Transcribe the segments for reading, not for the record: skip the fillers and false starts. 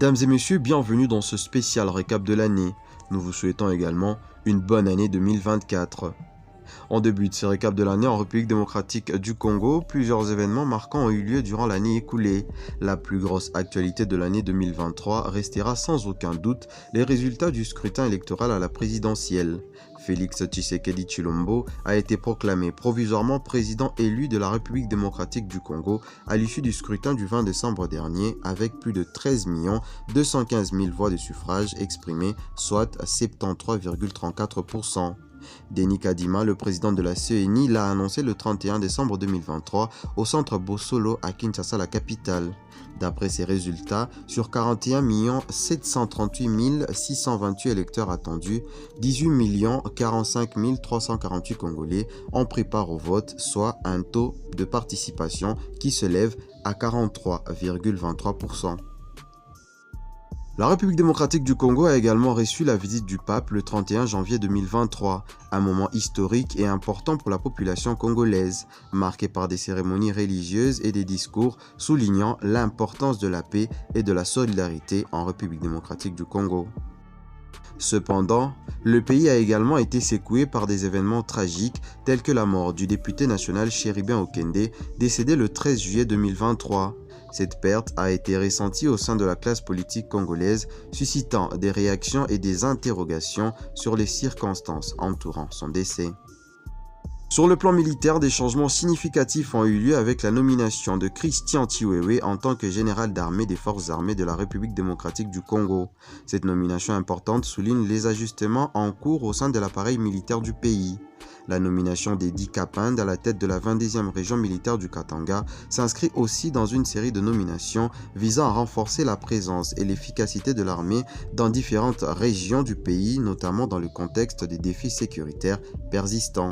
Mesdames et messieurs, bienvenue dans ce spécial récap de l'année. Nous vous souhaitons également une bonne année 2024. En début de ce récap de l'année en République démocratique du Congo, plusieurs événements marquants ont eu lieu durant l'année écoulée. La plus grosse actualité de l'année 2023 restera sans aucun doute les résultats du scrutin électoral à la présidentielle. Félix Tshisekedi Tshilombo a été proclamé provisoirement président élu de la République démocratique du Congo à l'issue du scrutin du 20 décembre dernier avec plus de 13 215 000 voix de suffrage exprimées, soit 73,34%. Denis Kadima, le président de la CENI, l'a annoncé le 31 décembre 2023 au centre Bosolo à Kinshasa, la capitale. D'après ces résultats, sur 41 738 628 électeurs attendus, 18 045 348 Congolais ont pris part au vote, soit un taux de participation qui se lève à 43,23%. La République démocratique du Congo a également reçu la visite du pape le 31 janvier 2023, un moment historique et important pour la population congolaise, marqué par des cérémonies religieuses et des discours soulignant l'importance de la paix et de la solidarité en République démocratique du Congo. Cependant, le pays a également été secoué par des événements tragiques tels que la mort du député national Chéribin Okende, décédé le 13 juillet 2023. Cette perte a été ressentie au sein de la classe politique congolaise, suscitant des réactions et des interrogations sur les circonstances entourant son décès. Sur le plan militaire, des changements significatifs ont eu lieu avec la nomination de Christian Chiwewe en tant que général d'armée des forces armées de la République démocratique du Congo. Cette nomination importante souligne les ajustements en cours au sein de l'appareil militaire du pays. La nomination d'Edi Kapand à la tête de la 22e région militaire du Katanga s'inscrit aussi dans une série de nominations visant à renforcer la présence et l'efficacité de l'armée dans différentes régions du pays, notamment dans le contexte des défis sécuritaires persistants.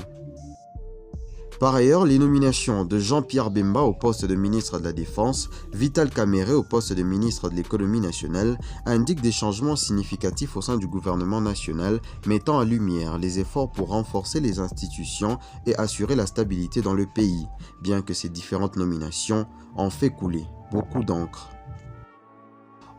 Par ailleurs, les nominations de Jean-Pierre Bemba au poste de ministre de la Défense, Vital Kamerhe au poste de ministre de l'Économie nationale indiquent des changements significatifs au sein du gouvernement national, mettant en lumière les efforts pour renforcer les institutions et assurer la stabilité dans le pays, bien que ces différentes nominations ont fait couler beaucoup d'encre.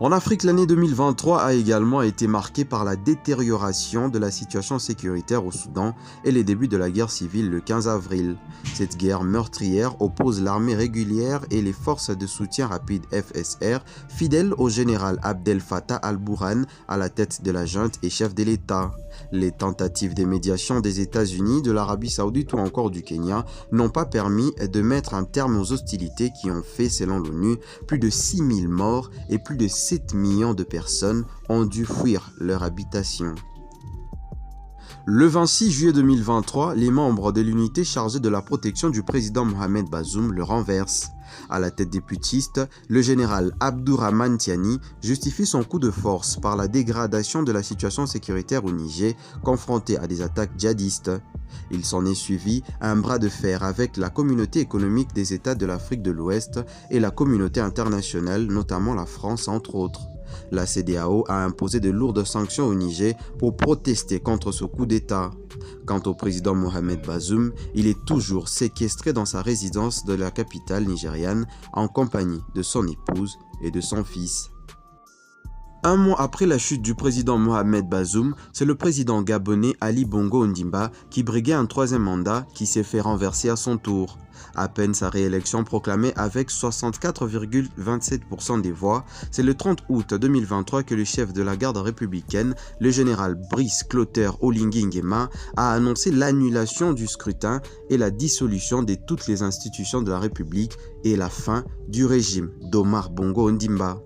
En Afrique, l'année 2023 a également été marquée par la détérioration de la situation sécuritaire au Soudan et les débuts de la guerre civile le 15 avril. Cette guerre meurtrière oppose l'armée régulière et les forces de soutien rapide FSR, fidèles au général Abdel Fattah al-Burhan à la tête de la junte et chef de l'État. Les tentatives de médiation des États-Unis, de l'Arabie Saoudite ou encore du Kenya n'ont pas permis de mettre un terme aux hostilités qui ont fait, selon l'ONU, plus de 6 000 morts et plus de 7 millions de personnes ont dû fuir leur habitation. Le 26 juillet 2023, les membres de l'unité chargée de la protection du président Mohamed Bazoum le renversent. À la tête des putschistes, le général Abdourahmane Tiani justifie son coup de force par la dégradation de la situation sécuritaire au Niger, confronté à des attaques djihadistes. Il s'en est suivi un bras de fer avec la communauté économique des États de l'Afrique de l'Ouest et la communauté internationale, notamment la France entre autres. La CEDEAO a imposé de lourdes sanctions au Niger pour protester contre ce coup d'État. Quant au président Mohamed Bazoum, il est toujours séquestré dans sa résidence de la capitale nigériane en compagnie de son épouse et de son fils. Un mois après la chute du président Mohamed Bazoum, c'est le président gabonais Ali Bongo Ondimba qui briguait un troisième mandat qui s'est fait renverser à son tour. À peine sa réélection proclamée avec 64,27% des voix, c'est le 30 août 2023 que le chef de la garde républicaine, le général Brice Clotaire Oligui Nguema, a annoncé l'annulation du scrutin et la dissolution de toutes les institutions de la République et la fin du régime d'Omar Bongo Ondimba.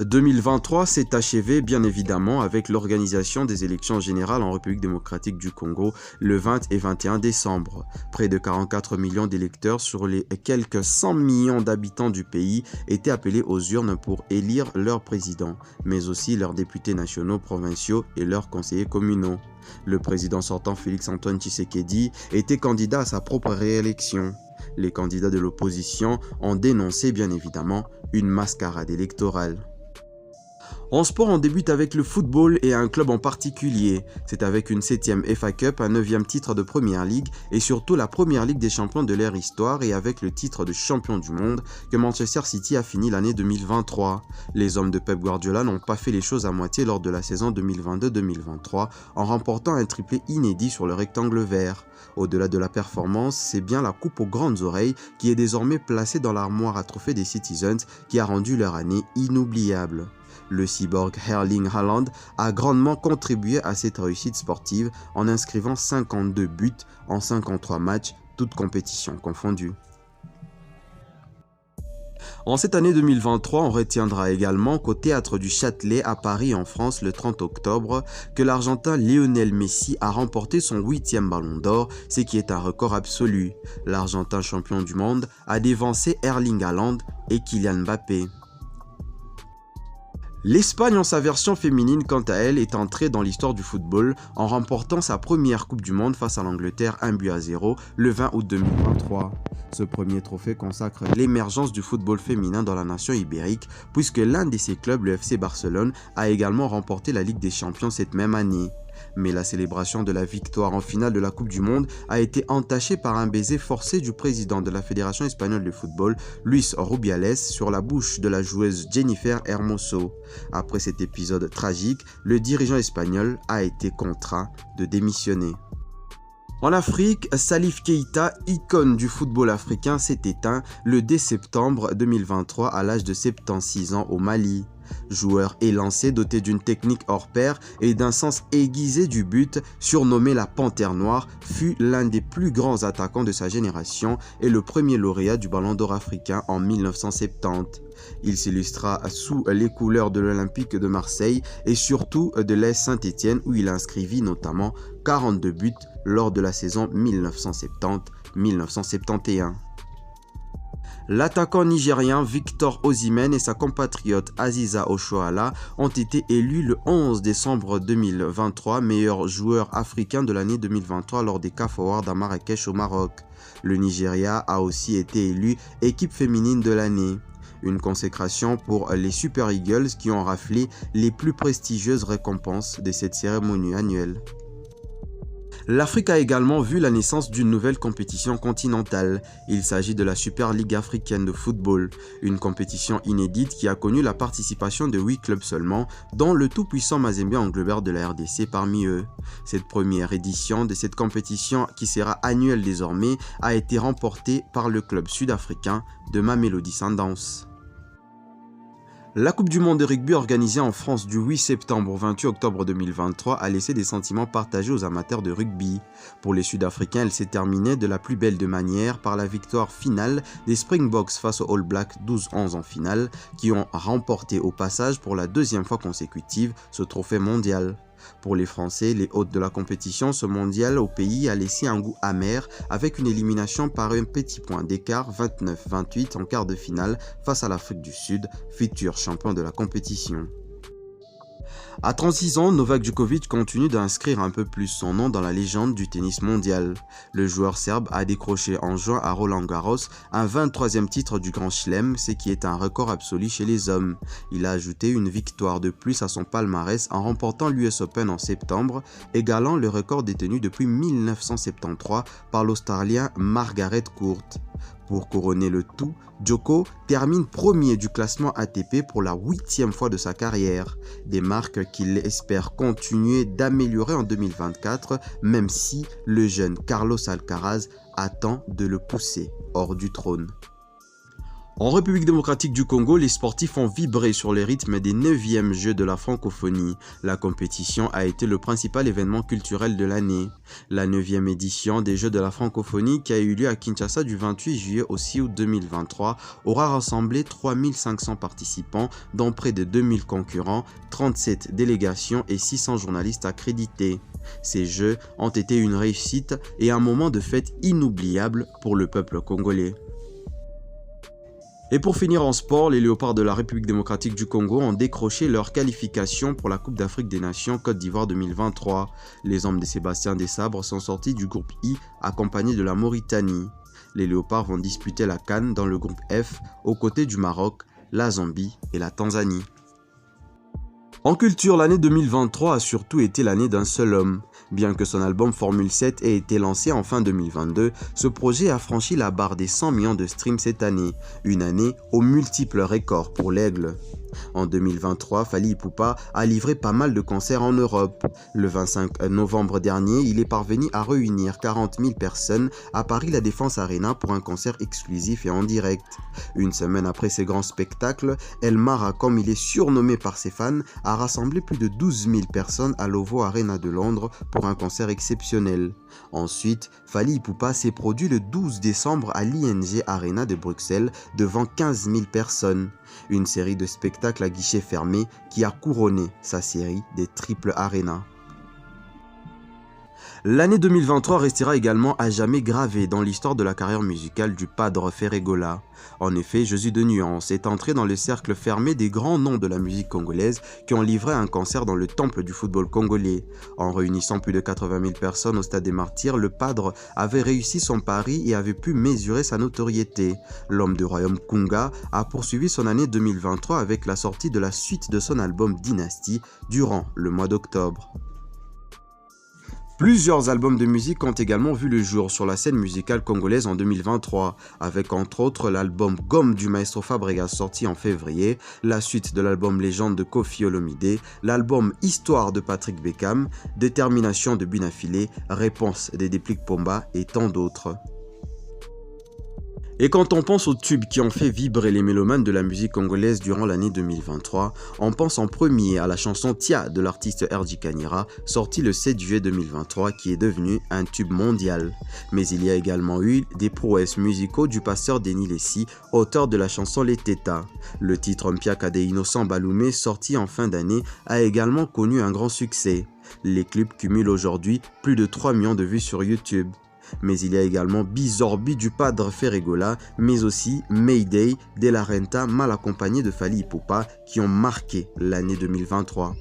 2023 s'est achevé bien évidemment avec l'organisation des élections générales en République démocratique du Congo le 20 et 21 décembre. Près de 44 millions d'électeurs sur les quelques 100 millions d'habitants du pays étaient appelés aux urnes pour élire leur président, mais aussi leurs députés nationaux, provinciaux et leurs conseillers communaux. Le président sortant Félix-Antoine Tshisekedi était candidat à sa propre réélection. Les candidats de l'opposition ont dénoncé bien évidemment une mascarade électorale. En sport, on débute avec le football et un club en particulier. C'est avec une 7e FA Cup, un 9e titre de Première Ligue et surtout la Première Ligue des champions de leur histoire et avec le titre de champion du monde que Manchester City a fini l'année 2023. Les hommes de Pep Guardiola n'ont pas fait les choses à moitié lors de la saison 2022-2023 en remportant un triplé inédit sur le rectangle vert. Au-delà de la performance, c'est bien la coupe aux grandes oreilles qui est désormais placée dans l'armoire à trophées des Citizens qui a rendu leur année inoubliable. Le cyborg Erling Haaland a grandement contribué à cette réussite sportive en inscrivant 52 buts en 53 matchs, toutes compétitions confondues. En cette année 2023, on retiendra également qu'au Théâtre du Châtelet à Paris en France le 30 octobre, que l'Argentin Lionel Messi a remporté son 8e ballon d'or, ce qui est un record absolu. L'Argentin champion du monde a dévancé Erling Haaland et Kylian Mbappé. L'Espagne en sa version féminine quant à elle est entrée dans l'histoire du football en remportant sa première Coupe du Monde face à l'Angleterre 1-0 le 20 août 2023. Ce premier trophée consacre l'émergence du football féminin dans la nation ibérique puisque l'un de ses clubs, le FC Barcelone, a également remporté la Ligue des Champions cette même année. Mais la célébration de la victoire en finale de la Coupe du Monde a été entachée par un baiser forcé du président de la Fédération espagnole de football, Luis Rubiales, sur la bouche de la joueuse Jennifer Hermoso. Après cet épisode tragique, le dirigeant espagnol a été contraint de démissionner. En Afrique, Salif Keita, icône du football africain, s'est éteint le 10 septembre 2023 à l'âge de 76 ans au Mali. Joueur élancé, doté d'une technique hors pair et d'un sens aiguisé du but, surnommé la Panthère Noire, fut l'un des plus grands attaquants de sa génération et le premier lauréat du Ballon d'Or africain en 1970. Il s'illustra sous les couleurs de l'Olympique de Marseille et surtout de l'AS Saint-Étienne où il inscrivit notamment 42 buts lors de la saison 1970-1971. L'attaquant nigérien Victor Osimhen et sa compatriote Aziza Oshoala ont été élus le 11 décembre 2023 meilleurs joueurs africains de l'année 2023 lors des CAF Awards à Marrakech au Maroc. Le Nigeria a aussi été élu équipe féminine de l'année. Une consécration pour les Super Eagles qui ont raflé les plus prestigieuses récompenses de cette cérémonie annuelle. L'Afrique a également vu la naissance d'une nouvelle compétition continentale. Il s'agit de la Super Ligue africaine de football, une compétition inédite qui a connu la participation de 8 clubs seulement, dont le tout-puissant Mazembe Englebert de la RDC parmi eux. Cette première édition de cette compétition, qui sera annuelle désormais, a été remportée par le club sud-africain de Mamelodi Sundowns. La Coupe du Monde de rugby organisée en France du 8 septembre au 28 octobre 2023 a laissé des sentiments partagés aux amateurs de rugby. Pour les Sud-Africains, elle s'est terminée de la plus belle de manière par la victoire finale des Springboks face aux All Blacks 12-11 en finale, qui ont remporté au passage pour la deuxième fois consécutive ce trophée mondial. Pour les Français, les hôtes de la compétition, ce mondial au pays a laissé un goût amer avec une élimination par un petit point d'écart 29-28 en quart de finale face à l'Afrique du Sud, futur champion de la compétition. À 36 ans, Novak Djokovic continue d'inscrire un peu plus son nom dans la légende du tennis mondial. Le joueur serbe a décroché en juin à Roland-Garros un 23e titre du Grand Chelem, ce qui est un record absolu chez les hommes. Il a ajouté une victoire de plus à son palmarès en remportant l'US Open en septembre, égalant le record détenu depuis 1973 par l'Australien Margaret Court. Pour couronner le tout, Djoko termine premier du classement ATP pour la 8e fois de sa carrière, des marques qu'il espère continuer d'améliorer en 2024, même si le jeune Carlos Alcaraz attend de le pousser hors du trône. En République démocratique du Congo, les sportifs ont vibré sur le rythme des 9e Jeux de la francophonie. La compétition a été le principal événement culturel de l'année. La 9e édition des Jeux de la francophonie, qui a eu lieu à Kinshasa du 28 juillet au 6 août 2023, aura rassemblé 3500 participants, dont près de 2000 concurrents, 37 délégations et 600 journalistes accrédités. Ces Jeux ont été une réussite et un moment de fête inoubliable pour le peuple congolais. Et pour finir en sport, les Léopards de la République démocratique du Congo ont décroché leur qualification pour la Coupe d'Afrique des Nations Côte d'Ivoire 2023. Les hommes de Sébastien Desabre sont sortis du groupe I accompagnés de la Mauritanie. Les Léopards vont disputer la CAN dans le groupe F aux côtés du Maroc, la Zambie et la Tanzanie. En culture, l'année 2023 a surtout été l'année d'un seul homme. Bien que son album Formule 7 ait été lancé en fin 2022, ce projet a franchi la barre des 100 millions de streams cette année, une année aux multiples records pour l'Aigle. En 2023, Fally Ipupa a livré pas mal de concerts en Europe. Le 25 novembre dernier, il est parvenu à réunir 40 000 personnes à Paris La Défense Arena pour un concert exclusif et en direct. Une semaine après ces grands spectacles, El Mara, comme il est surnommé par ses fans, a rassemblé plus de 12 000 personnes à l'Ovo Arena de Londres pour un concert exceptionnel. Ensuite, Fally Ipupa s'est produit le 12 décembre à l'ING Arena de Bruxelles devant 15 000 personnes. Une série de spectacles à guichet fermé qui a couronné sa série des Triple Arena. L'année 2023 restera également à jamais gravée dans l'histoire de la carrière musicale du Padre Ferregola. En effet, Jésus de Nuance est entré dans le cercle fermé des grands noms de la musique congolaise qui ont livré un concert dans le temple du football congolais. En réunissant plus de 80 000 personnes au Stade des Martyrs, le Padre avait réussi son pari et avait pu mesurer sa notoriété. L'homme du royaume Kunga a poursuivi son année 2023 avec la sortie de la suite de son album Dynasty durant le mois d'octobre. Plusieurs albums de musique ont également vu le jour sur la scène musicale congolaise en 2023, avec entre autres l'album Gomme du Maestro Fabregas sorti en février, la suite de l'album Légende de Koffi Olomide, l'album Histoire de Patrick Beckham, Détermination de Bunafilé, Réponse des Dépliques Pomba et tant d'autres. Et quand on pense aux tubes qui ont fait vibrer les mélomanes de la musique congolaise durant l'année 2023, on pense en premier à la chanson Tia de l'artiste R.J. Kanyira, sortie le 7 juillet 2023 qui est devenue un tube mondial. Mais il y a également eu des prouesses musicaux du pasteur Denis Lessi, auteur de la chanson Les Tétas. Le titre Mpiaka de Innocent Baloumé, sorti en fin d'année, a également connu un grand succès. Les clips cumulent aujourd'hui plus de 3 millions de vues sur YouTube. Mais il y a également Bizorbi du Padre Ferregola, mais aussi Mayday de la Renta mal accompagné de Fally Ipupa qui ont marqué l'année 2023.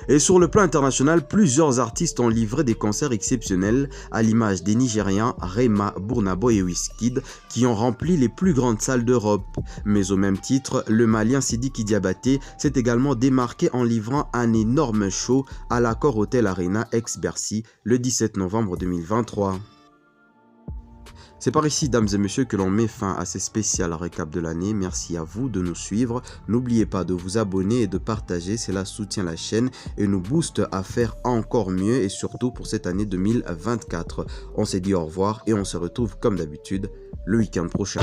Et sur le plan international, plusieurs artistes ont livré des concerts exceptionnels à l'image des Nigériens Rema, Burna Boy et Wizkid qui ont rempli les plus grandes salles d'Europe. Mais au même titre, le Malien Sidiki Diabaté s'est également démarqué en livrant un énorme show à l'Accor Hotel Arena ex-Bercy le 17 novembre 2023. C'est par ici, dames et messieurs, que l'on met fin à ces spéciales récap de l'année. Merci à vous de nous suivre. N'oubliez pas de vous abonner et de partager, cela soutient la chaîne et nous booste à faire encore mieux et surtout pour cette année 2024. On s'est dit au revoir et on se retrouve comme d'habitude le week-end prochain.